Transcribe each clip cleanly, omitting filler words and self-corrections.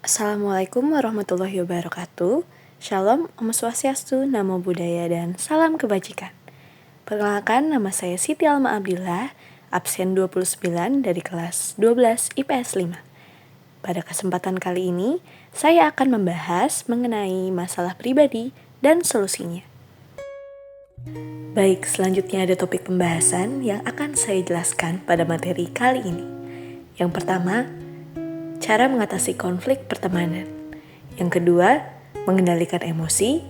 Assalamualaikum warahmatullahi wabarakatuh. Shalom, Om Swastiastu, Namo Buddhaya, dan salam kebajikan. Perkenalkan, nama saya Siti Alma Abdillah, absen 29 dari kelas 12 IPS 5. Pada kesempatan kali ini, saya akan membahas mengenai masalah pribadi dan solusinya. Baik, selanjutnya ada topik pembahasan yang akan saya jelaskan pada materi kali ini. Yang pertama, cara mengatasi konflik pertemanan. Yang kedua, mengendalikan emosi.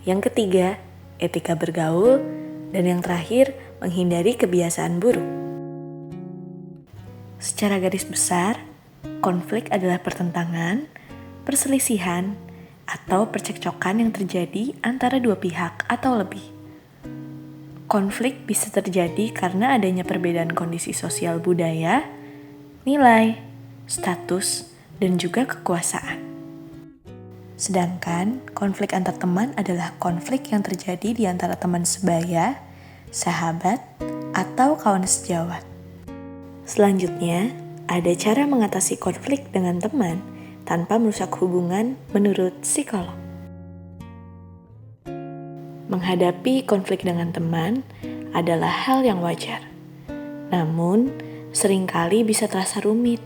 Yang ketiga, etika bergaul. Dan yang terakhir, menghindari kebiasaan buruk. Secara garis besar, konflik adalah pertentangan, perselisihan, atau percekcokan yang terjadi antara dua pihak atau lebih. Konflik bisa terjadi karena adanya perbedaan kondisi sosial budaya, nilai, status, dan juga kekuasaan. Sedangkan konflik antar teman adalah konflik yang terjadi di antara teman sebaya, sahabat, atau kawan sejawat. Selanjutnya, ada cara mengatasi konflik dengan teman tanpa merusak hubungan menurut psikolog. Menghadapi konflik dengan teman adalah hal yang wajar. Namun, seringkali bisa terasa rumit.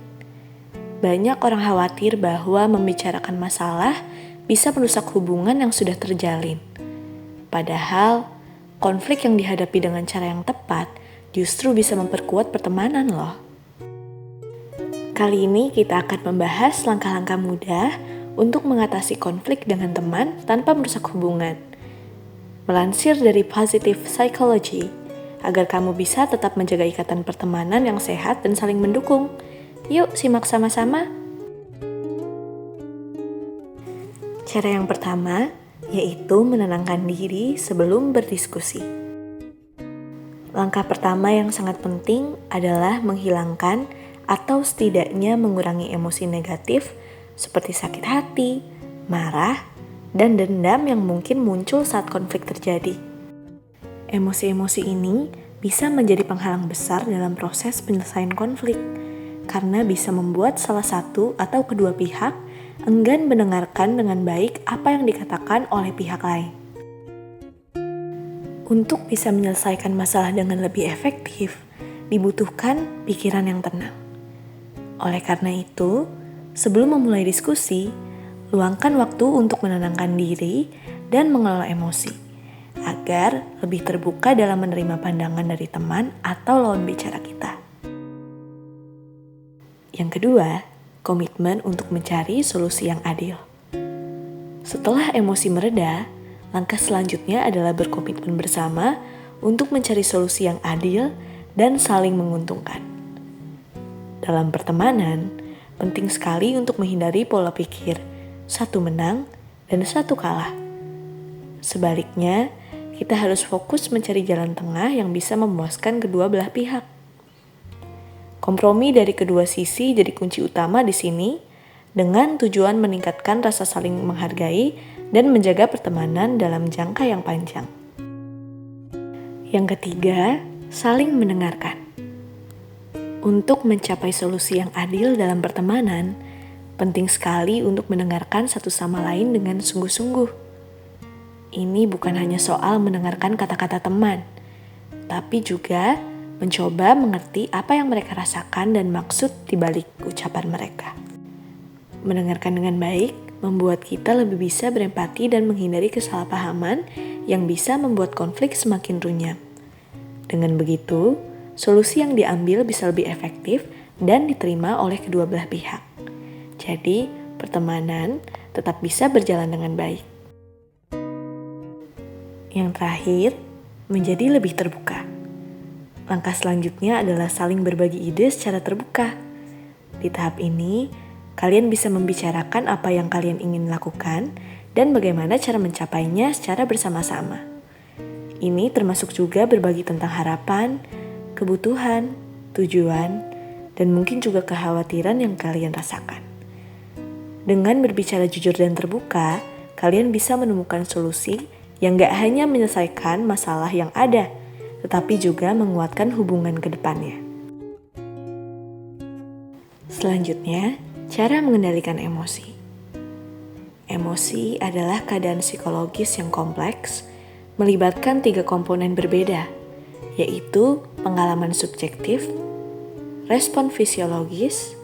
Banyak orang khawatir bahwa membicarakan masalah bisa merusak hubungan yang sudah terjalin. Padahal, konflik yang dihadapi dengan cara yang tepat justru bisa memperkuat pertemanan loh. Kali ini kita akan membahas langkah-langkah mudah untuk mengatasi konflik dengan teman tanpa merusak hubungan. Melansir dari Positive Psychology, agar kamu bisa tetap menjaga ikatan pertemanan yang sehat dan saling mendukung. Yuk simak sama-sama. Cara yang pertama yaitu menenangkan diri sebelum berdiskusi. Langkah pertama yang sangat penting adalah menghilangkan atau setidaknya mengurangi emosi negatif seperti sakit hati, marah, dan dendam yang mungkin muncul saat konflik terjadi. Emosi-emosi ini bisa menjadi penghalang besar dalam proses penyelesaian konflik, karena bisa membuat salah satu atau kedua pihak enggan mendengarkan dengan baik apa yang dikatakan oleh pihak lain. Untuk bisa menyelesaikan masalah dengan lebih efektif, dibutuhkan pikiran yang tenang. Oleh karena itu, sebelum memulai diskusi, luangkan waktu untuk menenangkan diri dan mengelola emosi, agar lebih terbuka dalam menerima pandangan dari teman atau lawan bicara kita. Yang kedua, komitmen untuk mencari solusi yang adil. Setelah emosi mereda, langkah selanjutnya adalah berkomitmen bersama untuk mencari solusi yang adil dan saling menguntungkan. Dalam pertemanan, penting sekali untuk menghindari pola pikir satu menang dan satu kalah. Sebaliknya, kita harus fokus mencari jalan tengah yang bisa memuaskan kedua belah pihak. Kompromi dari kedua sisi jadi kunci utama di sini, dengan tujuan meningkatkan rasa saling menghargai dan menjaga pertemanan dalam jangka yang panjang. Yang ketiga, saling mendengarkan. Untuk mencapai solusi yang adil dalam pertemanan, penting sekali untuk mendengarkan satu sama lain dengan sungguh-sungguh. Ini bukan hanya soal mendengarkan kata-kata teman, tapi juga mencoba mengerti apa yang mereka rasakan dan maksud di balik ucapan mereka. Mendengarkan dengan baik membuat kita lebih bisa berempati dan menghindari kesalahpahaman yang bisa membuat konflik semakin runyam. Dengan begitu, solusi yang diambil bisa lebih efektif dan diterima oleh kedua belah pihak. Jadi, pertemanan tetap bisa berjalan dengan baik. Yang terakhir, menjadi lebih terbuka. Langkah selanjutnya adalah saling berbagi ide secara terbuka. Di tahap ini, kalian bisa membicarakan apa yang kalian ingin lakukan dan bagaimana cara mencapainya secara bersama-sama. Ini termasuk juga berbagi tentang harapan, kebutuhan, tujuan, dan mungkin juga kekhawatiran yang kalian rasakan. Dengan berbicara jujur dan terbuka, kalian bisa menemukan solusi yang gak hanya menyelesaikan masalah yang ada, tetapi juga menguatkan hubungan ke depannya. Selanjutnya, Cara mengendalikan emosi. Emosi adalah keadaan psikologis yang kompleks, melibatkan 3 komponen berbeda, yaitu pengalaman subjektif, respon fisiologis,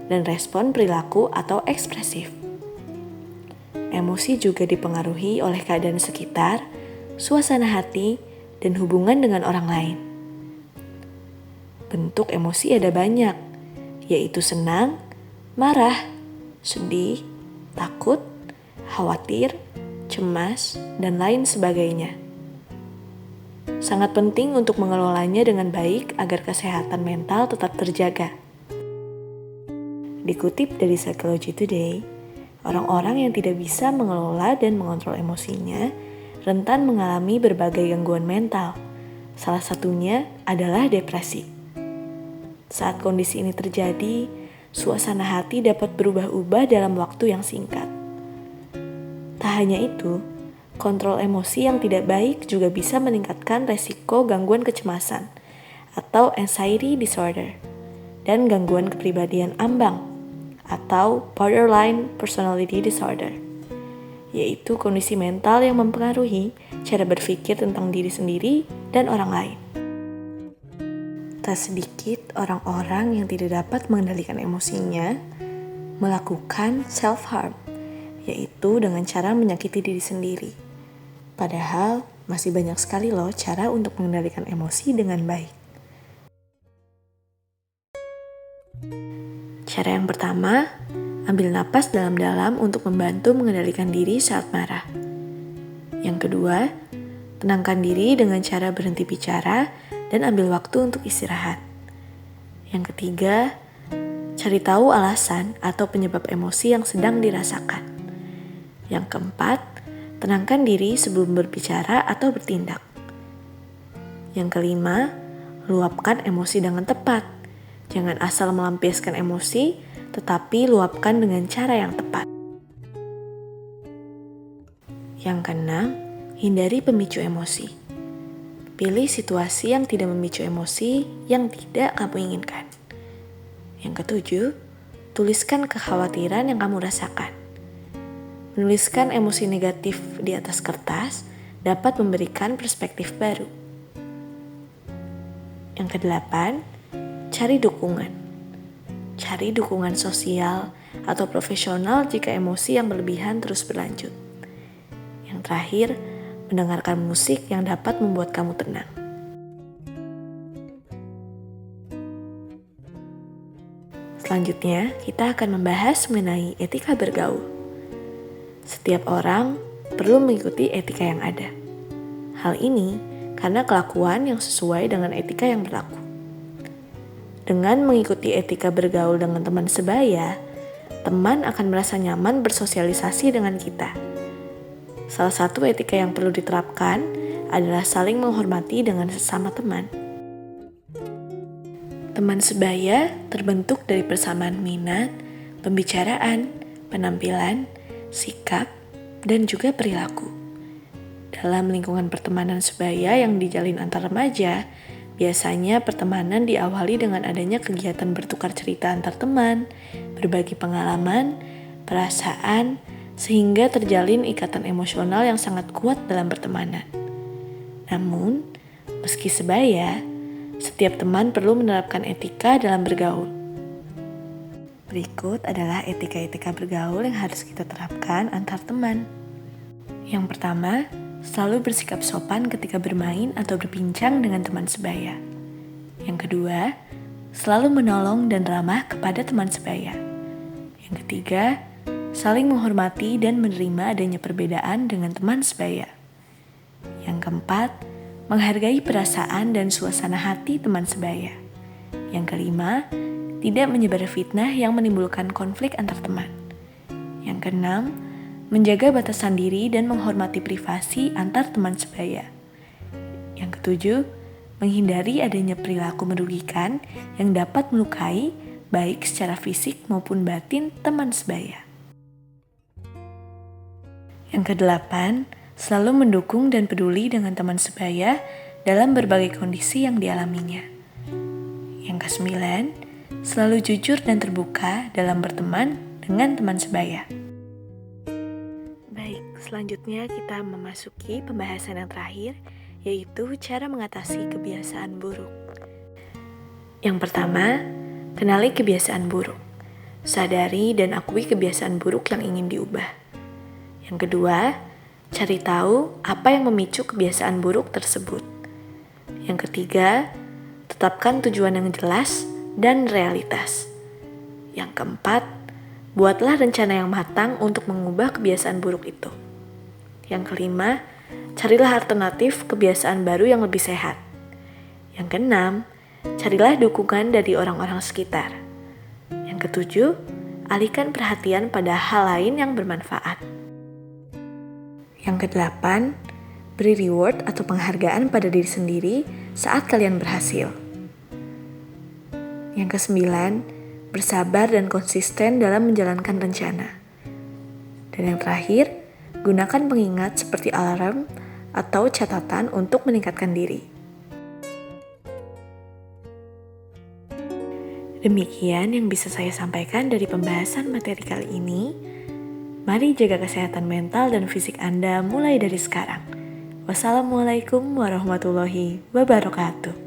dan respon perilaku atau ekspresif. Emosi juga dipengaruhi oleh keadaan sekitar, suasana hati, dan hubungan dengan orang lain. Bentuk emosi ada banyak, yaitu senang, marah, sedih, takut, khawatir, cemas, dan lain sebagainya. Sangat penting untuk mengelolanya dengan baik agar kesehatan mental tetap terjaga. Dikutip dari Psychology Today, orang-orang yang tidak bisa mengelola dan mengontrol emosinya rentan mengalami berbagai gangguan mental. Salah satunya adalah depresi. Saat kondisi ini terjadi, suasana hati dapat berubah-ubah dalam waktu yang singkat. Tak hanya itu, kontrol emosi yang tidak baik juga bisa meningkatkan resiko gangguan kecemasan atau anxiety disorder dan gangguan kepribadian ambang atau borderline personality disorder, yaitu kondisi mental yang mempengaruhi cara berpikir tentang diri sendiri dan orang lain. Tak sedikit orang-orang yang tidak dapat mengendalikan emosinya melakukan self-harm, yaitu dengan cara menyakiti diri sendiri. Padahal masih banyak sekali loh cara untuk mengendalikan emosi dengan baik. Cara yang pertama, ambil napas dalam-dalam untuk membantu mengendalikan diri saat marah. Yang kedua, tenangkan diri dengan cara berhenti bicara dan ambil waktu untuk istirahat. Yang ketiga, cari tahu alasan atau penyebab emosi yang sedang dirasakan. Yang keempat, tenangkan diri sebelum berbicara atau bertindak. Yang kelima, luapkan emosi dengan tepat. Jangan asal melampiaskan emosi, tetapi luapkan dengan cara yang tepat. Yang keenam, hindari pemicu emosi. Pilih situasi yang tidak memicu emosi yang tidak kamu inginkan. Yang ketujuh, tuliskan kekhawatiran yang kamu rasakan. Menuliskan emosi negatif di atas kertas dapat memberikan perspektif baru. Yang kedelapan, cari dukungan. Cari dukungan sosial atau profesional jika emosi yang berlebihan terus berlanjut. Yang terakhir, mendengarkan musik yang dapat membuat kamu tenang. Selanjutnya, kita akan membahas mengenai etika bergaul. Setiap orang perlu mengikuti etika yang ada. Hal ini karena kelakuan yang sesuai dengan etika yang berlaku. Dengan mengikuti etika bergaul dengan teman sebaya, teman akan merasa nyaman bersosialisasi dengan kita. Salah satu etika yang perlu diterapkan adalah saling menghormati dengan sesama teman. Teman sebaya terbentuk dari persamaan minat, pembicaraan, penampilan, sikap, dan juga perilaku. Dalam lingkungan pertemanan sebaya yang dijalin antar remaja, biasanya pertemanan diawali dengan adanya kegiatan bertukar cerita antar teman, berbagi pengalaman, perasaan, sehingga terjalin ikatan emosional yang sangat kuat dalam pertemanan. Namun, meski sebaya, setiap teman perlu menerapkan etika dalam bergaul. Berikut adalah etika-etika bergaul yang harus kita terapkan antar teman. Yang pertama, selalu bersikap sopan ketika bermain atau berbincang dengan teman sebaya. Yang kedua, selalu menolong dan ramah kepada teman sebaya. Yang ketiga, saling menghormati dan menerima adanya perbedaan dengan teman sebaya. Yang keempat, menghargai perasaan dan suasana hati teman sebaya. Yang kelima, tidak menyebar fitnah yang menimbulkan konflik antar teman. Yang keenam, menjaga batasan diri dan menghormati privasi antar teman sebaya. Yang ketujuh, menghindari adanya perilaku merugikan yang dapat melukai baik secara fisik maupun batin teman sebaya. Yang kedelapan, selalu mendukung dan peduli dengan teman sebaya dalam berbagai kondisi yang dialaminya. Yang kesembilan, Selalu jujur dan terbuka dalam berteman dengan teman sebaya. Baik, selanjutnya kita memasuki pembahasan yang terakhir, yaitu cara mengatasi kebiasaan buruk. Yang pertama, kenali kebiasaan buruk. Sadari dan akui kebiasaan buruk yang ingin diubah. Yang kedua, cari tahu apa yang memicu kebiasaan buruk tersebut. Yang ketiga, tetapkan tujuan yang jelas dan realitas. Yang keempat, buatlah rencana yang matang untuk mengubah kebiasaan buruk itu. Yang kelima, carilah alternatif kebiasaan baru yang lebih sehat. Yang keenam, carilah dukungan dari orang-orang sekitar. Yang ketujuh, alihkan perhatian pada hal lain yang bermanfaat. Yang kedelapan, beri reward atau penghargaan pada diri sendiri saat kalian berhasil. Yang kesembilan, bersabar dan konsisten dalam menjalankan rencana. Dan yang terakhir, gunakan pengingat seperti alarm atau catatan untuk meningkatkan diri. Demikian yang bisa saya sampaikan dari pembahasan materi kali ini. Mari jaga kesehatan mental dan fisik Anda mulai dari sekarang. Wassalamualaikum warahmatullahi wabarakatuh.